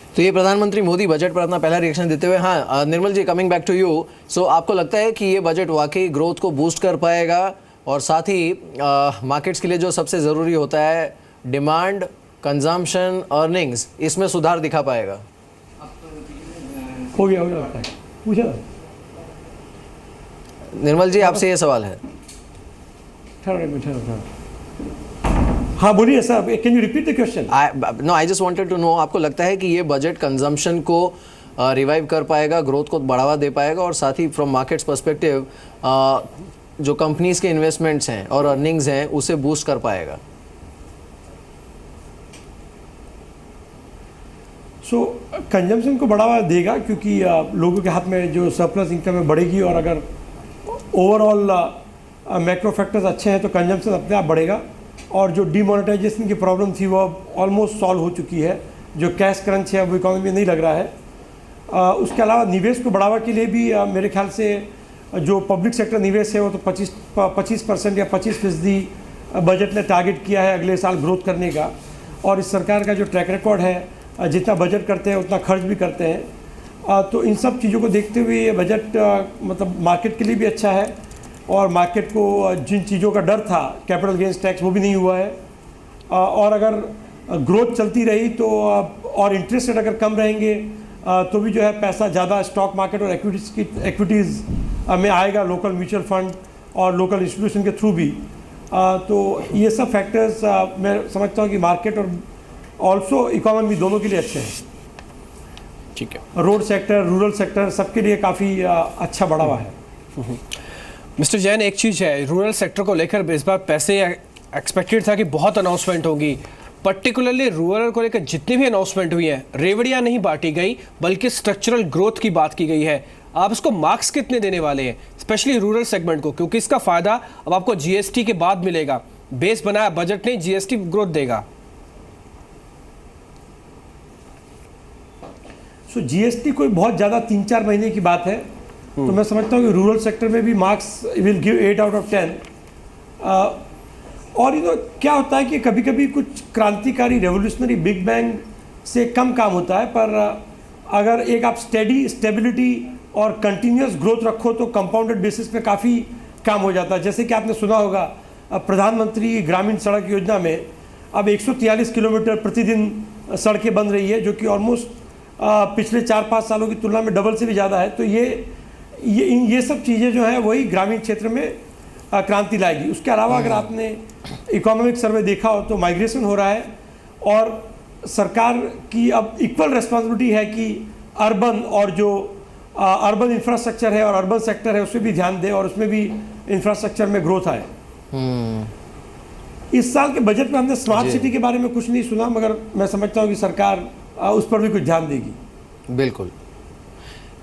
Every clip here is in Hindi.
तो ये प्रधानमंत्री मोदी बजट पर अपना पहला रिएक्शन देते हुए, हाँ निर्मल जी, कमिंग बैक टू यू, सो आपको लगता है कि ये बजट वाकई ग्रोथ को बूस्ट कर पाएगा और साथ ही मार्केट्स के लिए जो सबसे ज़रूरी होता है डिमांड, कंजम्पशन, अर्निंग्स, इसमें सुधार दिखा पाएगा? हो गया लगता है, पूछा निर्मल जी आपसे ये सवाल है। हाँ बोलिए sir, can you repeat the question? No, I just wanted to know, आपको लगता है कि ये बजट कंजम्पशन को रिवाइव कर पाएगा, ग्रोथ को बढ़ावा दे पाएगा और साथ ही फ्रॉम मार्केट्स पर्सपेक्टिव जो कंपनीज के इन्वेस्टमेंट्स हैं और अर्निंग्स हैं उसे बूस्ट कर पाएगा? सो कंजम्पशन को बढ़ावा देगा क्योंकि लोगों के हाथ में जो सरप्लस इनकम है बढ़ेगी और अगर ओवरऑल मैक्रो फैक्टर्स अच्छे हैं तो कंजम्पशन अपने आप बढ़ेगा और जो डीमोनेटाइजेशन की प्रॉब्लम थी वो ऑलमोस्ट सॉल्व हो चुकी है। जो कैश क्रंच है वो इकोनॉमी में नहीं लग रहा है। उसके अलावा निवेश को बढ़ावा के लिए भी मेरे ख्याल से जो पब्लिक सेक्टर निवेश है वो तो 25% या 25% बजट ने टारगेट किया है अगले साल ग्रोथ करने का। और इस सरकार का जो ट्रैक रिकॉर्ड है, जितना बजट करते हैं उतना खर्च भी करते हैं, तो इन सब चीज़ों को देखते हुए ये बजट मतलब मार्केट के लिए भी अच्छा है और मार्केट को जिन चीज़ों का डर था, कैपिटल गेन्स टैक्स, वो भी नहीं हुआ है। और अगर ग्रोथ चलती रही तो और इंटरेस्ट रेट अगर कम रहेंगे तो भी जो है पैसा ज़्यादा स्टॉक मार्केट और एक्विटीज़ में आएगा, लोकल म्यूचुअल फंड और लोकल इंस्टीट्यूशन के थ्रू भी। तो ये सब फैक्टर्स मैं समझता हूँ कि मार्केट और ऑल्सो इकोनॉमी दोनों के लिए अच्छे हैं। ठीक है। रोड सेक्टर, रूरल सेक्टर, सबके लिए काफ़ी अच्छा बढ़ावा है। मिस्टर जैन, एक चीज़ है, रूरल सेक्टर को लेकर इस बार पैसे एक्सपेक्टेड था कि बहुत अनाउंसमेंट होगी, पर्टिकुलरली रूरल को लेकर जितनी भी अनाउंसमेंट हुई है रेवड़ियाँ नहीं बांटी गई बल्कि स्ट्रक्चरल ग्रोथ की बात की गई है। आप इसको मार्क्स कितने देने वाले हैं, स्पेशली रूरल सेगमेंट को, क्योंकि इसका फ़ायदा अब आपको जीएसटी के बाद मिलेगा। बेस बनाया बजट ने, जीएसटी ग्रोथ देगा। सो जीएसटी कोई बहुत ज़्यादा 3-4 महीने की बात है, तो मैं समझता हूँ कि रूरल सेक्टर में भी marks will give 8 out of 10। और क्या होता है कि कभी कभी कुछ क्रांतिकारी रेवोल्यूशनरी बिग बैंग से कम काम होता है, पर अगर एक आप स्टेबिलिटी और कंटिन्यूस ग्रोथ रखो तो कंपाउंडेड बेसिस पे काफ़ी काम हो जाता है। जैसे कि आपने सुना होगा प्रधानमंत्री ग्रामीण सड़क योजना में अब 143 किलोमीटर प्रतिदिन सड़कें बन रही है, जो कि ऑलमोस्ट पिछले 4-5 सालों की तुलना में डबल से भी ज़्यादा है। तो ये सब चीज़ें जो हैं वही ग्रामीण क्षेत्र में क्रांति लाएगी। उसके अलावा अगर आपने इकोनॉमिक सर्वे देखा हो तो माइग्रेशन हो रहा है और सरकार की अब इक्वल रिस्पॉन्सिबिलिटी है कि अर्बन और जो अर्बन इंफ्रास्ट्रक्चर है और अर्बन सेक्टर है उसमें भी ध्यान दें और उसमें भी इंफ्रास्ट्रक्चर में ग्रोथ आए। इस साल के बजट में हमने स्मार्ट सिटी के बारे में कुछ नहीं सुना, मगर मैं समझता हूँ कि सरकार उस पर भी कुछ ध्यान देगी। बिल्कुल।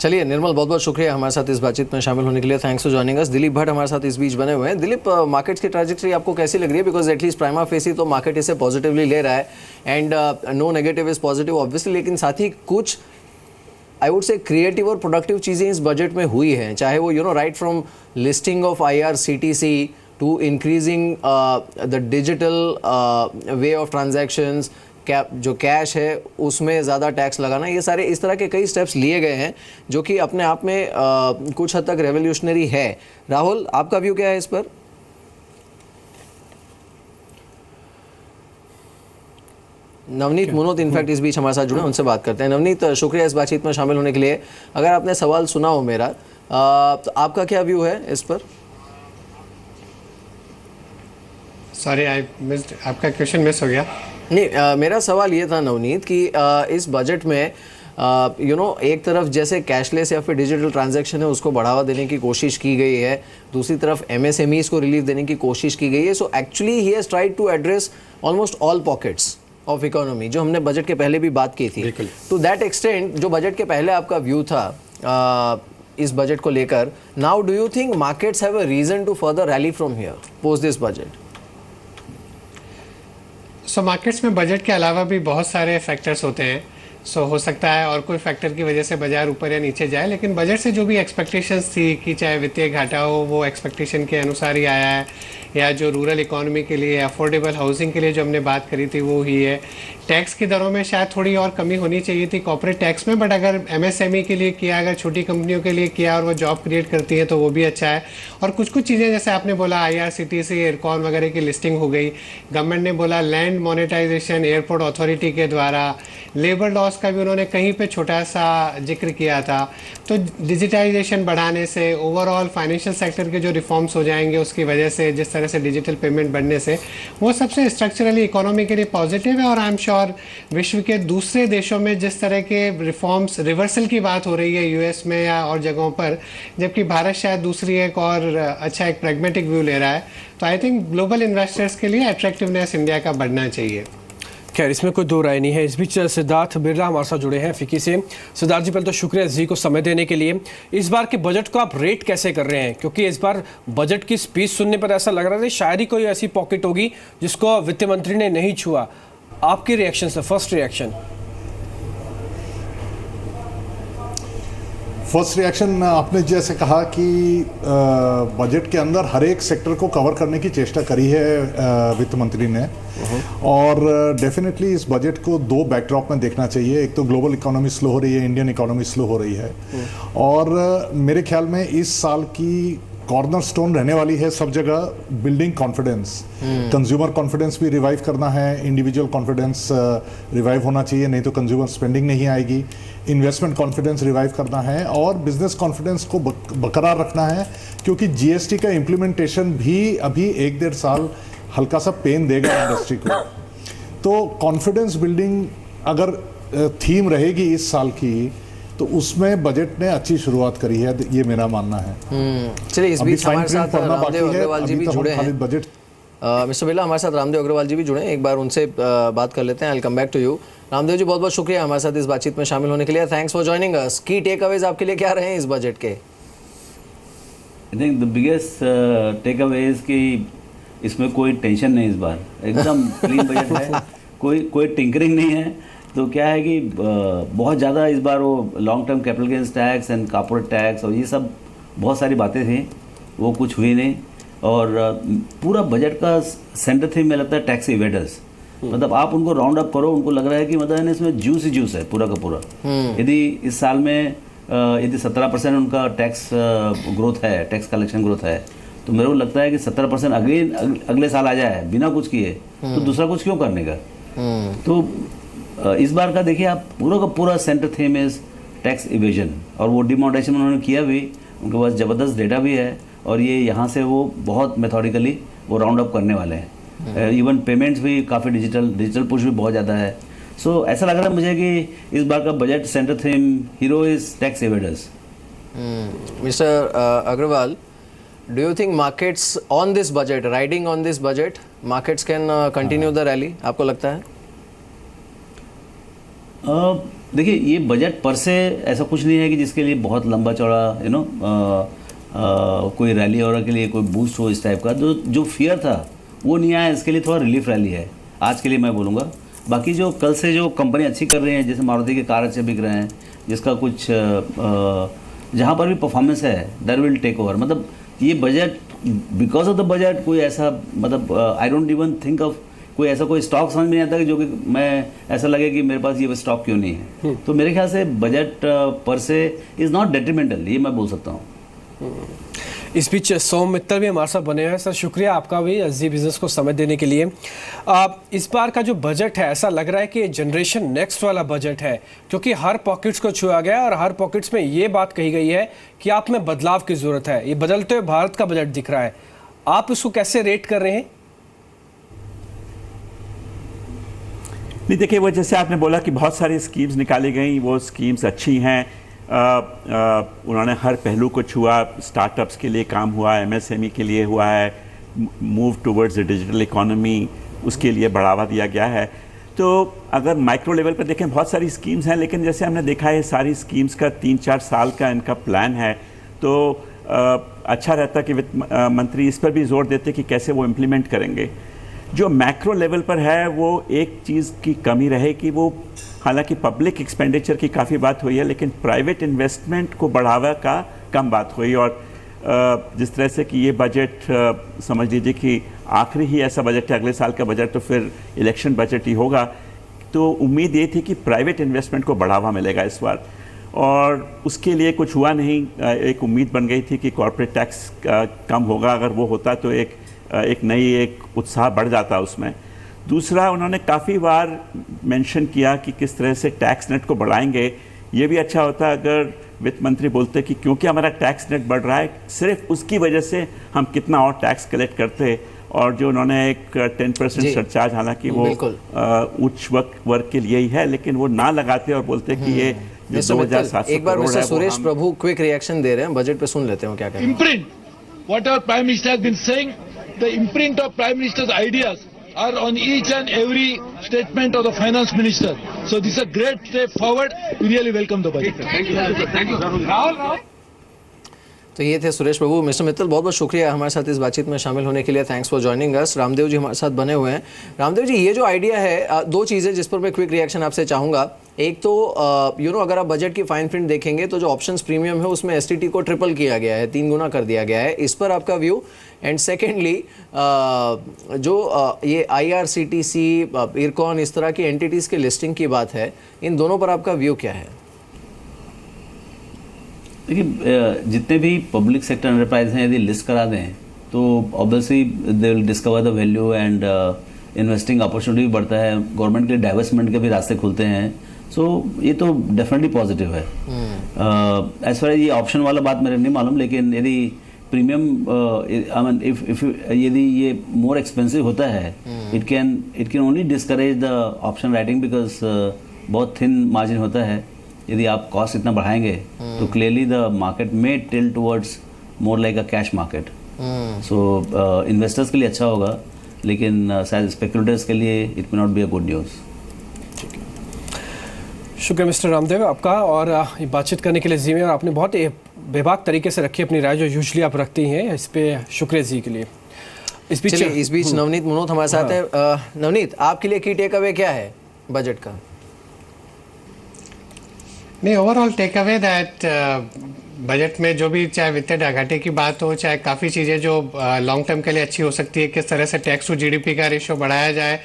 चलिए निर्मल, बहुत बहुत शुक्रिया हमारे साथ इस बातचीत में शामिल होने के लिए। थैंक्स फॉर जॉइनिंग अस। दिलीप भट्ट हमारे साथ इस बीच बने हुए हैं। दिलीप, मार्केट्स की ट्रैजेक्टरी आपको कैसी लग रही है? बिकॉज एटलीस्ट प्राइमा फेसी तो मार्केट इसे पॉजिटिवली ले रहा है and no negative is positive obviously, लेकिन साथ ही कुछ आई वुड से क्रिएटिव और प्रोडक्टिव चीज़ें इस बजट में हुई हैं, चाहे वो right from listing of IRCTC to increasing the digital way of transactions, जो कैश है उसमें ज़्यादा टैक्स लगाना, ये सारे इस तरह के कई स्टेप्स लिए गए हैं जो कि अपने आप में कुछ हद तक रेवोल्यूशनरी है। राहुल, आपका व्यू क्या है इस पर? नवनीत मुनोत इनफैक्ट इस बीच हमारे साथ जुड़े, उनसे बात करते हैं। नवनीत, शुक्रिया इस बातचीत में शामिल होने के लिए। अगर आपने सवाल सुना हो मेरा, तो आपका क्या व्यू है इस पर? सॉरी, आई मिस्ड, आपका क्वेश्चन मिस हो गया। नहीं, मेरा सवाल ये था नवनीत कि इस बजट में एक तरफ जैसे कैशलेस या फिर डिजिटल ट्रांजैक्शन है उसको बढ़ावा देने की कोशिश की गई है, दूसरी तरफ MSMEs को रिलीफ देने की कोशिश की गई है। So actually he has tried to address almost all pockets of economy, जो हमने बजट के पहले भी बात की थी। टू दैट एक्सटेंट, जो बजट के पहले आपका व्यू था इस बजट को लेकर, now do you think markets have a reason to further rally from here post this budget? So markets में बजट के अलावा भी बहुत सारे फैक्टर्स होते हैं। हो सकता है और कोई फैक्टर की वजह से बाजार ऊपर या नीचे जाए, लेकिन बजट से जो भी एक्सपेक्टेशंस थी कि चाहे वित्तीय घाटा हो वो एक्सपेक्टेशन के अनुसार ही आया है, या जो रूरल इकोनॉमी के लिए, अफोर्डेबल हाउसिंग के लिए जो हमने बात करी थी वो ही है, टैक्स की दरों में शायद थोड़ी और कमी होनी चाहिए थी कॉर्पोरेट टैक्स में, बट अगर एमएसएमई के लिए किया, अगर छोटी कंपनियों के लिए किया और वो जॉब क्रिएट करती है तो वो भी अच्छा है। और कुछ कुछ चीज़ें जैसे आपने बोला IRCTC एयरकॉन वगैरह की लिस्टिंग हो गई, गवर्नमेंट ने बोला लैंड मोनेटाइजेशन एयरपोर्ट अथॉरिटी के द्वारा, लेबर लॉस का भी उन्होंने कहीं पे छोटा सा जिक्र किया था। तो डिजिटाइजेशन बढ़ाने से ओवरऑल फाइनेंशियल सेक्टर के जो रिफॉर्म्स हो जाएंगे उसकी वजह से, जिस तरह से डिजिटल पेमेंट बढ़ने से, वो सबसे स्ट्रक्चरली इकोनॉमी के लिए पॉजिटिव है। और आई एम श्योर विश्व के दूसरे देशों में जिस तरह के रिफॉर्म्स रिवर्सल की बात हो रही है यूएस में या और जगहों पर, जबकि भारत शायद दूसरी एक और अच्छा एक प्रैग्मेटिक व्यू ले रहा है, तो आई थिंक ग्लोबल इन्वेस्टर्स के लिए अट्रैक्टिवनेस इंडिया का बढ़ना चाहिए। खैर इसमें कोई दो राय नहीं है। इस बीच सिद्धार्थ बिरला हमारे साथ जुड़े हैं फिक्की से। सिद्धार्थ जी, पहले तो शुक्रिया जी को समय देने के लिए। इस बार के बजट को आप रेट कैसे कर रहे हैं, क्योंकि इस बार बजट की स्पीच सुनने पर ऐसा लग रहा था शायद ही कोई ऐसी पॉकेट होगी जिसको वित्त मंत्री ने नहीं छुआ। आपके रिएक्शन से फर्स्ट रिएक्शन? फर्स्ट रिएक्शन, आपने जैसे कहा कि बजट के अंदर हर एक सेक्टर को कवर करने की चेष्टा करी है वित्त मंत्री ने, और डेफिनेटली इस बजट को दो बैकड्रॉप में देखना चाहिए। एक तो ग्लोबल इकोनॉमी स्लो हो रही है, इंडियन इकोनॉमी स्लो हो रही है, और मेरे ख्याल में इस साल की कॉर्नर स्टोन रहने वाली है सब जगह बिल्डिंग कॉन्फिडेंस। कंज्यूमर कॉन्फिडेंस भी रिवाइव करना है, इंडिविजुअल कॉन्फिडेंस रिवाइव होना चाहिए, नहीं तो कंज्यूमर स्पेंडिंग नहीं आएगी। इन्वेस्टमेंट कॉन्फिडेंस रिवाइव करना है और बिजनेस कॉन्फिडेंस को बरकरार रखना है, क्योंकि जीएसटी का इम्प्लीमेंटेशन भी अभी 1-1.5 साल हल्का सा पेन देगा इंडस्ट्री को। तो कॉन्फिडेंस बिल्डिंग अगर थीम रहेगी इस साल की, तो उसमें बजट ने अच्छी शुरुआत करी है, ये मेरा मानना है। चलिए, इस बीच हमारे साथ रामदेव अग्रवाल जी भी जुड़े हैं। बजट मिस्टर बिरला, हमारे साथ रामदेव अग्रवाल जी भी जुड़े हैं, एक बार उनसे बात कर लेते हैं। I will come back to you. Ramdev ji, बहुत बहुत शुक्रिया हमारे साथ इस बातचीत में शामिल होने के लिए। थैंक्स फॉर जॉइनिंग अस। की टेक अवेज आपके लिए क्या रहे हैं इस बजट के? I think the biggest take away is कि इसमें कोई टेंशन नहीं, इस बार एकदम क्लीन बजट है, कोई टिंकरिंग नहीं है। तो क्या है कि बहुत ज़्यादा इस बार वो long term capital gains tax and corporate tax और ये सब बहुत सारी बातें थी, वो कुछ हुई नहीं। और पूरा बजट का सेंटर थीम में लगता है टैक्स इवेडर्स। मतलब आप उनको राउंड अप करो, उनको लग रहा है कि मतलब इसमें जूस ही जूस है पूरा का पूरा। यदि इस साल में यदि 17% उनका टैक्स ग्रोथ है, टैक्स कलेक्शन ग्रोथ है, तो मेरे को लगता है कि 17% अगले साल आ जाए बिना कुछ किए, तो दूसरा कुछ क्यों करने का। तो इस बार का देखिए आप, पूरा का पूरा centre theme is tax evasion, और वो डिमोनेटाइजेशन उन्होंने किया भी, उनके पास ज़बरदस्त डेटा भी है, और ये यहाँ से वो बहुत मेथोडिकली वो राउंड अप करने वाले हैं। इवन पेमेंट्स भी काफ़ी डिजिटल पुश भी बहुत ज़्यादा है। सो ऐसा लग रहा है मुझे कि इस बार का budget centre theme hero is tax evaders. Mister Agarwal, do you think markets on this budget, riding on this budget, markets can continue the rally? आपको लगता है? देखिए, ये बजट पर से ऐसा कुछ नहीं है कि जिसके लिए बहुत लंबा चौड़ा कोई रैली और के लिए कोई बूस्ट हो इस टाइप का। जो फियर था वो नहीं आया, इसके लिए थोड़ा रिलीफ रैली है आज के लिए मैं बोलूँगा। बाकी जो कल से जो कंपनी अच्छी कर रही हैं, जैसे मारुति के कार अच्छे बिक रहे हैं, जिसका कुछ जहाँ पर भी परफॉर्मेंस है दैट विल टेक ओवर। मतलब ये budget, because of the budget, कोई ऐसा मतलब I don't even think of कोई ऐसा कोई स्टॉक समझ में नहीं आता कि जो कि मैं ऐसा लगे कि मेरे पास ये स्टॉक क्यों नहीं है। तो मेरे ख्याल से बजट पर से इज़ नॉट डेट्रीमेंटल, ये मैं बोल सकता हूँ। इस बीच सोम मित्तल भी हमारे साथ बने हैं। सर, शुक्रिया आपका भी जी बिजनेस को समय देने के लिए। इस बार का जो बजट है, ऐसा लग रहा है कि जनरेशन नेक्स्ट वाला बजट है, क्योंकि हर पॉकेट्स को छुआ गया और हर पॉकेट्स में ये बात कही गई है कि आप में बदलाव की ज़रूरत है। ये बदलते हुए भारत का बजट दिख रहा है, आप इसको कैसे रेट कर रहे हैं? नहीं, देखिए, वो जैसे आपने बोला कि बहुत सारी स्कीम्स निकाली गई, वो स्कीम्स अच्छी हैं। उन्होंने हर पहलू को छुआ। स्टार्टअप्स के लिए काम हुआ, एमएसएमई के लिए हुआ है, move towards the digital economy, उसके लिए बढ़ावा दिया गया है। तो अगर माइक्रो लेवल पर देखें, बहुत सारी स्कीम्स हैं, लेकिन जैसे हमने देखा है सारी स्कीम्स का 3-4 साल का इनका प्लान है। तो अच्छा रहता कि वित्त मंत्री इस पर भी जोर देते कि कैसे वो इम्प्लीमेंट करेंगे। जो मैक्रो लेवल पर है, वो एक चीज़ की कमी रहे कि वो, हालांकि पब्लिक एक्सपेंडिचर की काफ़ी बात हुई है, लेकिन प्राइवेट इन्वेस्टमेंट को बढ़ावा का कम बात हुई। और जिस तरह से कि ये बजट समझ लीजिए कि आखिरी ही ऐसा बजट है, अगले साल का बजट तो फिर इलेक्शन बजट ही होगा, तो उम्मीद ये थी कि प्राइवेट इन्वेस्टमेंट को बढ़ावा मिलेगा इस बार, और उसके लिए कुछ हुआ नहीं। एक उम्मीद बन गई थी कि कॉर्पोरेट टैक्स कम होगा, अगर वो होता तो एक नई उत्साह बढ़ जाता उसमें। दूसरा, उन्होंने काफ़ी बार मेंशन किया कि किस तरह से टैक्स नेट को बढ़ाएंगे। ये भी अच्छा होता अगर वित्त मंत्री बोलते कि क्योंकि हमारा टैक्स नेट बढ़ रहा है, सिर्फ उसकी वजह से हम कितना और टैक्स कलेक्ट करते। और जो उन्होंने एक 10% सरचार्ज, हालांकि वो उच्च वर्ग के लिए ही है, लेकिन वो ना लगाते और बोलते कि ये जो 2700 एक बार करोड़ मिस्टर है, वो सुरेश हम- प्रभु क्विक रिएक्शन दे रहे हैं, बजट पे सुन लेते हैं क्या कह रहे हैं। Imprint what our Prime Minister has been saying, the imprint of Prime Minister's ideas are on each and every statement of the Finance Minister. So this is a great step forward. We really welcome the budget. Thank you. तो ये थे सुरेश प्रभु। मिस्टर मित्तल, बहुत बहुत शुक्रिया हमारे साथ इस बातचीत में शामिल होने के लिए। Thanks for joining us. Ramdev ji हमारे साथ बने हुए हैं। रामदेव जी, ये जो आइडिया है, दो चीज़ें जिस पर मैं क्विक रिएक्शन आपसे चाहूँगा। एक तो अगर आप बजट की फाइन प्रिंट देखेंगे तो जो ऑप्शंस प्रीमियम है उसमें एसटीटी को ट्रिपल किया गया है, 3 गुना कर दिया गया है। इस पर आपका व्यू। एंड सेकेंडली, ये IRCTC, इरकॉन, इस तरह की एंटिटीज़ के लिस्टिंग की बात है, इन दोनों पर आपका व्यू क्या है? देखिए, जितने भी पब्लिक सेक्टर एंटरप्राइज हैं यदि लिस्ट करा दें तो obviously they will discover the value and investing opportunity भी बढ़ता है, गवर्नमेंट के डाइवर्समेंट के भी रास्ते खुलते हैं। सो ये तो डेफिनेटली पॉजिटिव है। एज फार ये ऑप्शन वाला बात मेरे नहीं मालूम, लेकिन यदि प्रीमियम आई मीन इफ यदि ये मोर एक्सपेंसिव होता है, it can only discourage the option writing, because बहुत थिन मार्जिन होता है। यदि आप कॉस्ट इतना बढ़ाएंगे तो क्लियरली द मार्केट में tilt towards more like a cash market. So investors के लिए अच्छा होगा, लेकिन शायद स्पेकुलेटर्स के लिए it may not be a good news. शुक्रिया मिस्टर रामदेव आपका, और ये बातचीत करने के लिए जी में, और आपने बहुत बेबाक तरीके से रखी अपनी राय जो यूजुअली आप रखती हैं। इस पे शुक्रिया जी के लिए। इस बीच नवनीत मुनोत हमारे साथ है। नवनीत, आपके लिए की टेक अवे क्या है बजट का? नहीं, overall take away that budget में जो भी, चाहे वित्तीय घाटे की बात हो, चाहे काफ़ी चीज़ें जो लॉन्ग टर्म के लिए अच्छी हो सकती है, किस तरह से टैक्स टू जीडीपी का रेशियो बढ़ाया जाए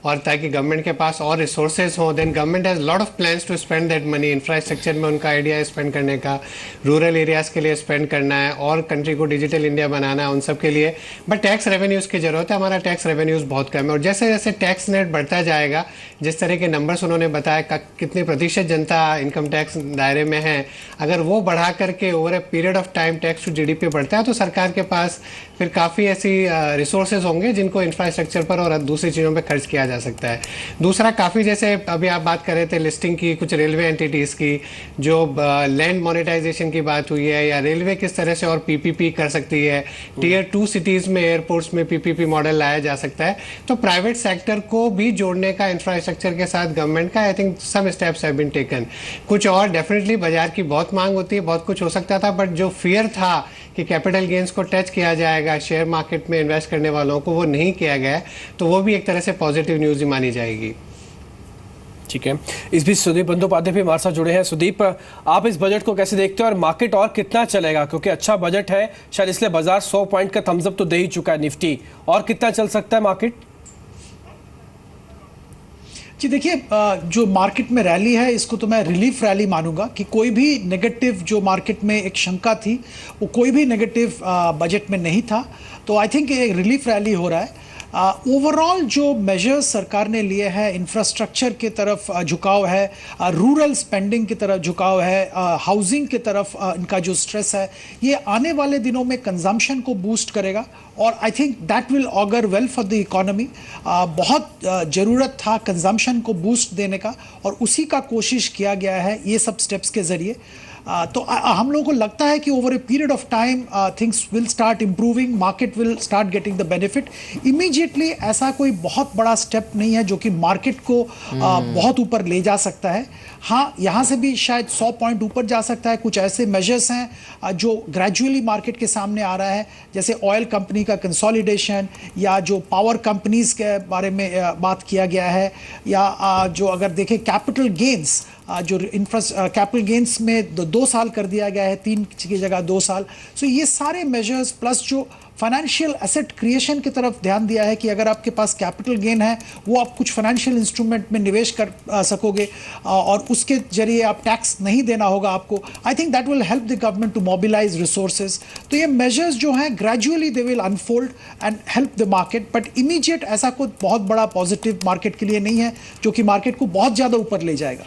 और ताकि गवर्नमेंट के पास और रिसोर्सेज हों। Then government has lot of plans to spend that money. Infrastructure में उनका आइडिया है स्पेंड करने का, रूरल एरियाज़ के लिए स्पेंड करना है, और कंट्री को डिजिटल इंडिया बनाना है, उन सब के लिए। बट टैक्स रेवेन्यूज़ की ज़रूरत है। हमारा टैक्स रेवेन्यूज़ बहुत कम है, और जैसे जैसे टैक्स नेट बढ़ता जाएगा, जिस तरह के नंबर्स उन्होंने बताया कितनी प्रतिशत जनता इनकम टैक्स दायरे में है, अगर वो बढ़ा करके over a period of time tax to GDP बढ़ता है तो सरकार के पास फिर काफ़ी ऐसी रिसोर्सेज होंगे जिनको इंफ्रास्ट्रक्चर पर और दूसरी चीज़ों पर खर्च किया जा सकता है। दूसरा, काफ़ी जैसे अभी आप बात कर रहे थे लिस्टिंग की, कुछ रेलवे एंटिटीज़ की, जो लैंड मोनेटाइजेशन की बात हुई है, या रेलवे किस तरह से और पीपीपी कर सकती है, टियर 2 सिटीज़ में एयरपोर्ट्स में पीपीपी मॉडल लाया जा सकता है। तो प्राइवेट सेक्टर को भी जोड़ने का इंफ्रास्ट्रक्चर के साथ गवर्नमेंट का, I think some steps have been taken. कुछ और डेफिनेटली बाजार की बहुत मांग होती है, बहुत कुछ हो सकता था, बट जो फियर था कि कैपिटल गेन्स को टच किया जाएगा शेयर मार्केट में इन्वेस्ट करने वालों को, वो नहीं किया गया है। तो वो भी एक तरह से पॉजिटिव न्यूज़ ही मानी जाएगी। ठीक है, इस बीच सुदीप बंदोपाध्याय भी हमारे साथ जुड़े हैं। सुदीप, आप इस बजट को कैसे देखते हो और मार्केट और कितना चलेगा? क्योंकि अच्छा बजट है शायद, इसलिए बाजार 100 पॉइंट का थम्स अप तो दे ही चुका है निफ्टी, और कितना चल सकता है मार्केट? जी देखिए, जो मार्केट में रैली है इसको तो मैं रिलीफ रैली मानूंगा कि कोई भी नेगेटिव जो मार्केट में एक शंका थी वो कोई भी नेगेटिव बजट में नहीं था। तो आई थिंक एक रिलीफ रैली हो रहा है। ओवरऑल जो मेजर्स सरकार ने लिए हैं, इंफ्रास्ट्रक्चर की तरफ झुकाव है, रूरल स्पेंडिंग की तरफ झुकाव है, हाउसिंग की तरफ इनका जो स्ट्रेस है, ये आने वाले दिनों में कंजम्पशन को बूस्ट करेगा और आई think that will auger well for the economy. बहुत ज़रूरत था कंजम्पशन को बूस्ट देने का और उसी का कोशिश किया गया है ये सब स्टेप्स के ज़रिए। तो हम लोगों को लगता है कि over a period of time things will start improving, market will start getting the benefit. Immediately ऐसा कोई बहुत बड़ा स्टेप नहीं है जो कि मार्केट को बहुत ऊपर ले जा सकता है। हाँ, यहाँ से भी शायद 100 पॉइंट ऊपर जा सकता है। कुछ ऐसे मेजर्स हैं जो ग्रेजुअली मार्केट के सामने आ रहा है, जैसे ऑयल कंपनी का कंसोलिडेशन या जो पावर कंपनीज के बारे में बात किया गया है, या जो अगर देखें कैपिटल गेंस, जो कैपिटल गेंस में 2 साल कर दिया गया है, 3 की जगह 2 साल। सो ये सारे मेजर्स प्लस जो फाइनेंशियल एसेट क्रिएशन की तरफ ध्यान दिया है कि अगर आपके पास कैपिटल गेन है वो आप कुछ फाइनेंशियल इंस्ट्रूमेंट में निवेश कर सकोगे और उसके जरिए आप टैक्स नहीं देना होगा आपको. I think that will help the government to mobilise resources. तो ये मेजर्स जो हैं gradually they will unfold and help the market, but immediate ऐसा कोई बहुत बड़ा पॉजिटिव मार्केट के लिए नहीं है जो कि मार्केट को बहुत ज़्यादा ऊपर ले जाएगा.